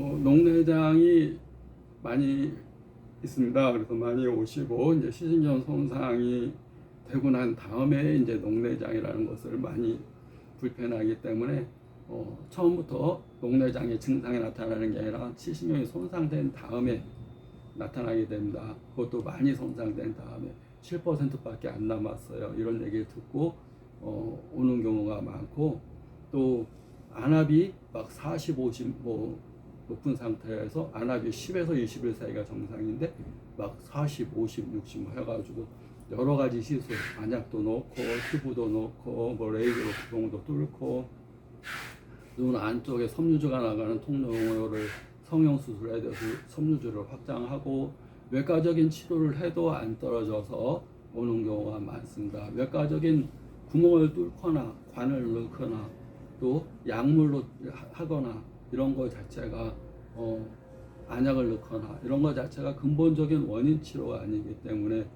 녹내장이 많이 있습니다. 그래서 많이 오시고 이제 시신경 손상이 되고 난 다음에 이제 녹내장이라는 것을 많이 불편하기 때문에 처음부터 녹내장의 증상이 나타나는 게 아니라 시신경이 손상된 다음에 나타나게 됩니다. 그것도 많이 손상된 다음에 7%밖에 안 남았어요. 이런 얘기를 듣고 오는 경우가 많고, 또 안압이 막 40, 50 높은 상태에서 안압이 10에서 21 사이가 정상인데 막 40, 50, 60 해가지고 여러 가지 시술, 안약도 넣고 튜브도 넣고 뭐 레이저로 구멍도 뚫고 눈 안쪽에 섬유주가 나가는 통로를 성형 수술에 대해서 섬유주를 확장하고 외과적인 치료를 해도 안 떨어져서 오는 경우가 많습니다. 외과적인 구멍을 뚫거나 관을 넣거나 또 약물로 하거나 이런 거 자체가 안약을 넣거나 이런 거 자체가 근본적인 원인 치료가 아니기 때문에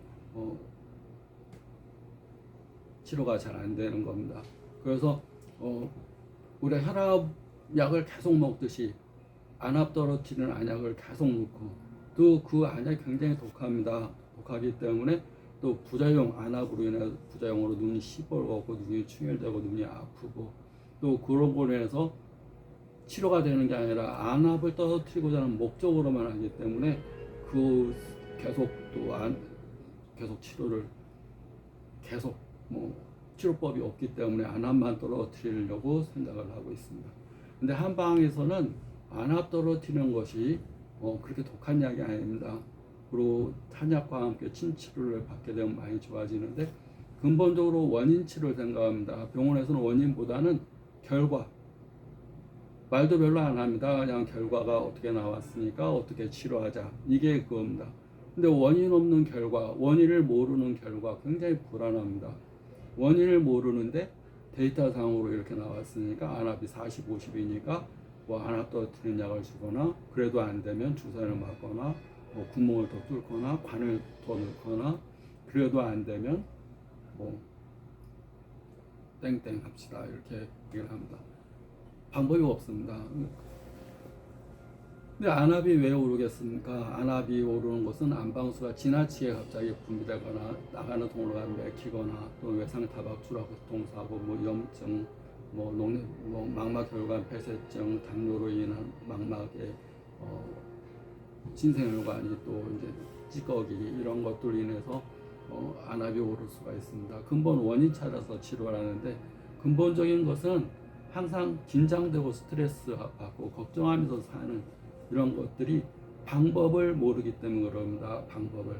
치료가 잘 안 되는 겁니다. 그래서 우리 혈압약을 계속 먹듯이 안압 떨어뜨리는 안약을 계속 넣고 또 그 안약이 굉장히 독합니다. 독하기 때문에 또 부작용, 안압으로 인해 부작용으로 눈이 시뻘겋고 눈이 충혈되고 눈이 아프고 또 그런 걸로 인해서 치료가 되는 게 아니라 안압을 떨어뜨리고자 하는 목적으로만 하기 때문에 그 계속 계속 치료를 계속 치료법이 없기 때문에 안압만 떨어뜨리려고 생각을 하고 있습니다. 근데 한방에서는 안압 떨어뜨리는 것이 그렇게 독한 약이 아닙니다. 그리고 탄약과 함께 침치료를 받게 되면 많이 좋아지는데 근본적으로 원인 치료를 생각합니다. 병원에서는 원인보다는 결과, 말도 별로 안 합니다. 그냥 결과가 어떻게 나왔으니까 어떻게 치료하자, 이게 그겁니다. 근데 원인 없는 결과, 원인을 모르는 결과 굉장히 불안합니다. 원인을 모르는데 데이터상으로 이렇게 나왔으니까 안압이 40, 50이니까 안압 떨어뜨리는 약을 주거나 그래도 안 되면 주사를 맞거나 구멍을 더 뚫거나 관을 더 넣거나 그래도 안 되면 땡땡 합시다 이렇게 얘기를 합니다. 방법이 없습니다. 근데 안압이 왜 오르겠습니까? 안압이 오르는 것은 안방수가 지나치게 갑자기 분비되거나 나가는 통로가 막히거나 또 외상타박 출하고통사고 염증, 망막혈관 폐쇄증, 당뇨로 인한 망막의 신생혈관이 또 이제 찌꺼기 이런 것들로 인해서 안압이 오를 수가 있습니다. 근본 원인 찾아서 치료를 하는데 근본적인 것은 항상 긴장되고 스트레스 받고 걱정하면서 사는 이런 것들이 방법을 모르기 때문에 그럽니다. 방법을.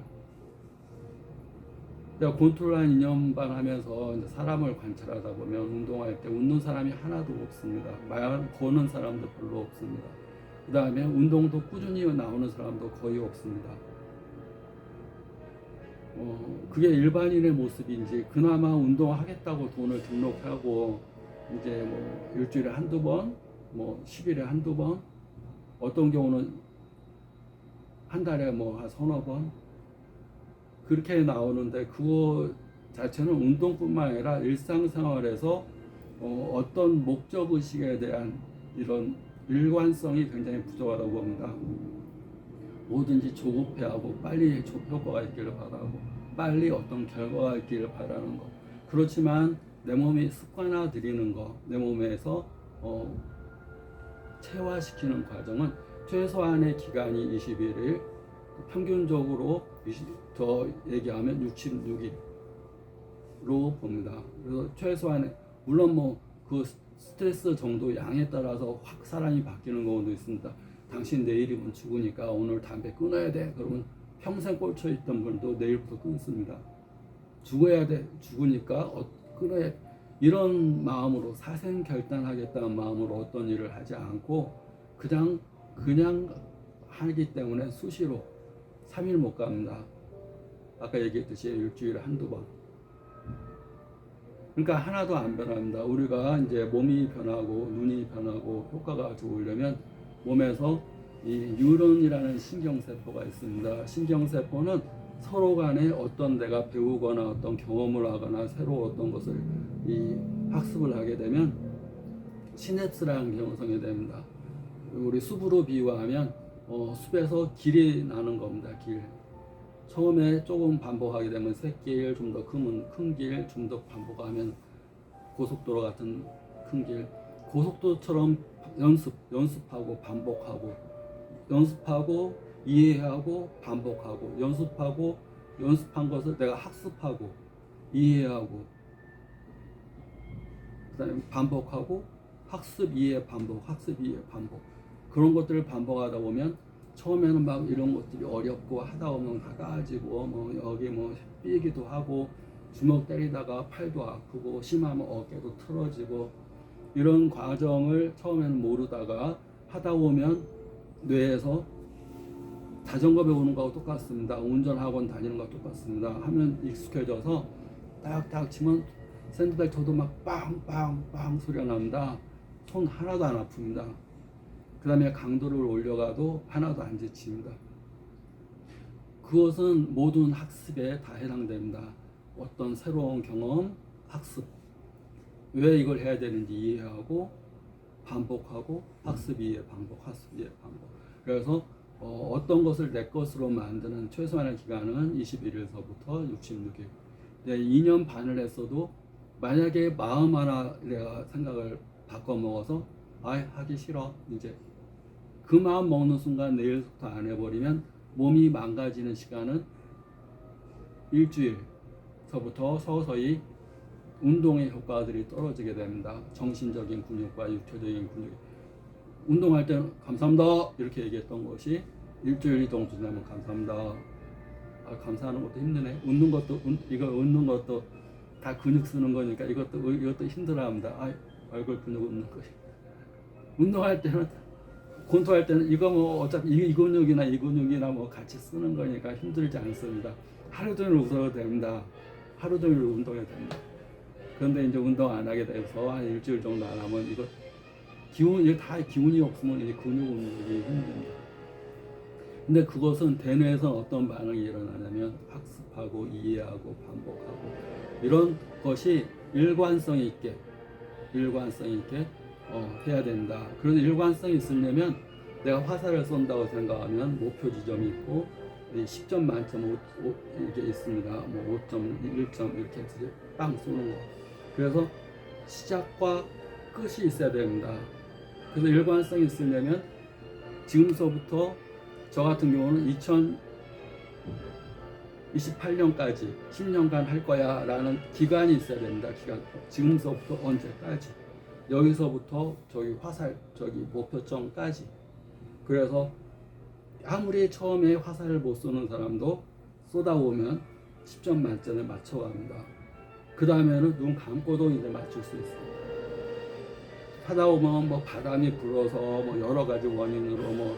내가 곤투르한 2년반 하면서 이제 사람을 관찰하다 보면 운동할 때 웃는 사람이 하나도 없습니다. 말 거는 사람도 별로 없습니다. 그 다음에 운동도 꾸준히 나오는 사람도 거의 없습니다. 그게 일반인의 모습인지 그나마 운동하겠다고 돈을 등록하고 이제 일주일에 한두 번, 10일에 한두 번, 어떤 경우는 한 달에 한 서너 번 그렇게 나오는데 그거 자체는 운동뿐만 아니라 일상생활에서 어떤 목적의식에 대한 이런 일관성이 굉장히 부족하다고 봅니다. 뭐든지 조급해하고 빨리 효과가 있기를 바라고 빨리 어떤 결과가 있기를 바라는 것. 그렇지만 내 몸이 습관화들이는 거, 내 몸에서 체화시키는 과정은 최소한의 기간이 21일, 평균적으로 더 얘기하면 66일로 봅니다. 그래서 최소한의 물론 그 스트레스 정도 양에 따라서 확 사람이 바뀌는 경우도 있습니다. 당신 내일이면 죽으니까 오늘 담배 끊어야 돼. 그러면 평생 꽂혀 있던 분도 내일부터 끊습니다. 죽어야 돼. 죽으니까 끊어야 돼. 이런 마음으로 사생결단하겠다는 마음으로 어떤 일을 하지 않고 그냥 하기 때문에 수시로 3일 못 갑니다. 아까 얘기했듯이 일주일에 한두 번. 그러니까 하나도 안 변합니다. 우리가 이제 몸이 변하고 눈이 변하고 효과가 좋으려면 몸에서 이 뉴런이라는 신경세포가 있습니다. 신경세포는 서로 간에 어떤 내가 배우거나 어떤 경험을 하거나 새로 어떤 것을 학습을 하게 되면 시냅스라는 게 형성이 됩니다. 우리 숲으로 비유하면 숲에서 길이 나는 겁니다. 길. 처음에 조금 반복하게 되면 샛길, 좀 더 큰 길, 좀 더 반복하면 고속도로 같은 큰 길. 고속도로처럼 연습하고 반복하고, 연습하고 이해하고 반복하고, 연습한 것을 내가 학습하고 이해하고, 그다음에 반복하고, 학습 이해 반복, 학습 이해 반복. 그런 것들을 반복하다 보면 처음에는 막 이런 것들이 어렵고, 하다 보면 다 까지고, 뭐 여기 뭐 삐기도 하고, 주먹 때리다가 팔도 아프고, 심하면 어깨도 틀어지고, 이런 과정을 처음에는 모르다가 하다 보면 뇌에서 자전거 배우는 거하고 똑같습니다. 운전학원 다니는 거하고 똑같습니다. 하면 익숙해져서 딱딱 치면 샌드백 쳐도 막 빵빵빵 소리가 납니다. 손 하나도 안 아픕니다. 그 다음에 강도를 올려가도 하나도 안 지칩니다. 그것은 모든 학습에 다 해당됩니다. 어떤 새로운 경험, 학습, 왜 이걸 해야 되는지 이해하고 반복하고, 학습 이해 반복, 학습 이해 반복. 그래서 어떤 것을 내 것으로 만드는 최소한의 기간은 21일서부터 66일. 2년 반을 했어도 만약에 마음 하나 내가 생각을 바꿔 먹어서 하기 싫어, 이제 그 마음 먹는 순간 내일부터 안 해버리면 몸이 망가지는 시간은 일주일서부터 서서히 운동의 효과들이 떨어지게 됩니다. 정신적인 근육과 육체적인 근육. 운동할 때는 감사합니다 이렇게 얘기했던 것이 일주일 정도 지나면 감사합니다. 감사하는 것도 힘드네. 웃는 것도 다 근육 쓰는 거니까 이것도 힘들어합니다. 얼굴 근육 웃는 거. 운동할 때는, 권투할 때는 이거 뭐 어차피 이 근육이나 뭐 같이 쓰는 거니까 힘들지 않습니다. 하루 종일 웃어도 됩니다. 하루 종일 운동해도 됩니다. 그런데 이제 운동 안 하게 돼서 한 일주일 정도 안 하면 이게 다 기운이 없으면 이제 근육 운동이 힘듭니다. 근데 그것은 대뇌에서 어떤 반응이 일어나냐면 학습하고 이해하고 반복하고 이런 것이 일관성 있게 해야 된다. 그래서 일관성이 있으려면 내가 화살을 쏜다고 생각하면 목표 지점이 있고 10점 만점 5 이게 있습니다. 뭐 5점, 1점 이렇게 해서 빵 쏘는 거. 그래서 시작과 끝이 있어야 됩니다. 그래서 일관성이 있으려면 지금서부터 저 같은 경우는 2028년까지 10년간 할 거야 라는 기간이 있어야 됩니다. 지금서부터 언제까지, 여기서부터 저기 목표점까지. 그래서 아무리 처음에 화살을 못 쏘는 사람도 쏟아보면 10점 만점에 맞춰갑니다. 그 다음에는 눈 감고도 이제 맞출 수 있습니다. 하다 보면 뭐 바람이 불어서 뭐 여러 가지 원인으로 뭐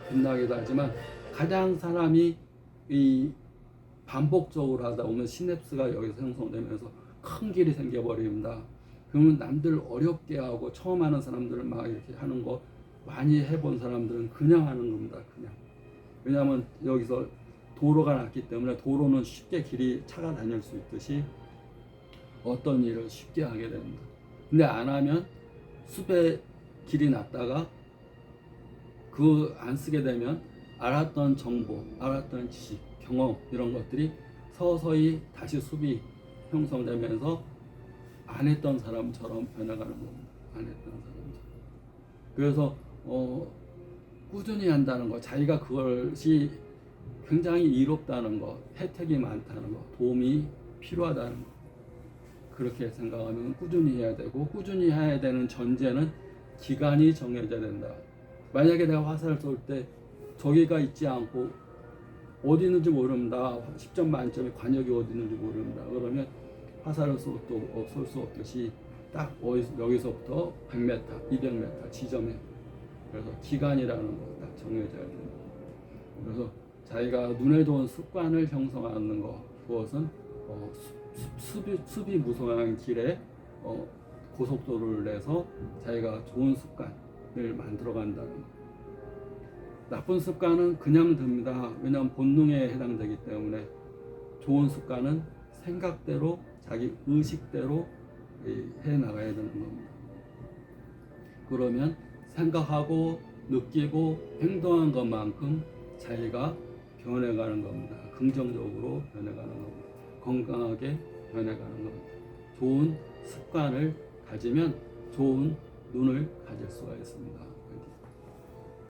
빛나기도 하지만, 가장 사람이 이 반복적으로 하다 보면 시냅스가 여기서 형성되면서 큰 길이 생겨버립니다. 그러면 남들 어렵게 하고 처음 하는 사람들은 막 이렇게 하는 거 많이 해본 사람들은 그냥 하는 겁니다. 그냥. 왜냐하면 여기서 도로가 났기 때문에, 도로는 쉽게 차가 다닐 수 있듯이 어떤 일을 쉽게 하게 됩니다. 근데 안 하면 숲에 길이 났다가 안 쓰게 되면 알았던 정보, 알았던 지식, 경험 이런 것들이 서서히 다시 숲이 형성되면서 안 했던 사람처럼 변해가는 겁니다. 안 했던 사람처럼. 그래서 꾸준히 한다는 거, 자기가 그것이 굉장히 이롭다는 거, 혜택이 많다는 거, 도움이 필요하다는 거, 그렇게 생각하면 꾸준히 해야 되고, 꾸준히 해야 되는 전제는 기간이 정해져야 된다. 만약에 내가 화살을 쏠 때 저기가 있지 않고 어디 있는지 모릅니다. 10점 만점에 관역이 어디 있는지 모릅니다. 그러면 화살을 쏠 수 없듯이 딱 여기서부터 100m, 200m 지점에, 그래서 기간이라는 거 딱 정해져야 됩니다. 그래서 자기가 눈에 좋은 습관을 형성하는 거, 그것은 숲이 무성한 길에 고속도로를 내서 자기가 좋은 습관을 만들어 간다는 거. 나쁜 습관은 그냥 듭니다. 왜냐하면 본능에 해당되기 때문에. 좋은 습관은 생각대로, 자기 의식대로 해 나가야 되는 겁니다. 그러면 생각하고 느끼고 행동한 것만큼 자기가 변해가는 겁니다. 긍정적으로 변해가는 겁니다. 건강하게 변해가는 겁니다. 좋은 습관을 가지면 좋은 눈을 가질 수가 있습니다.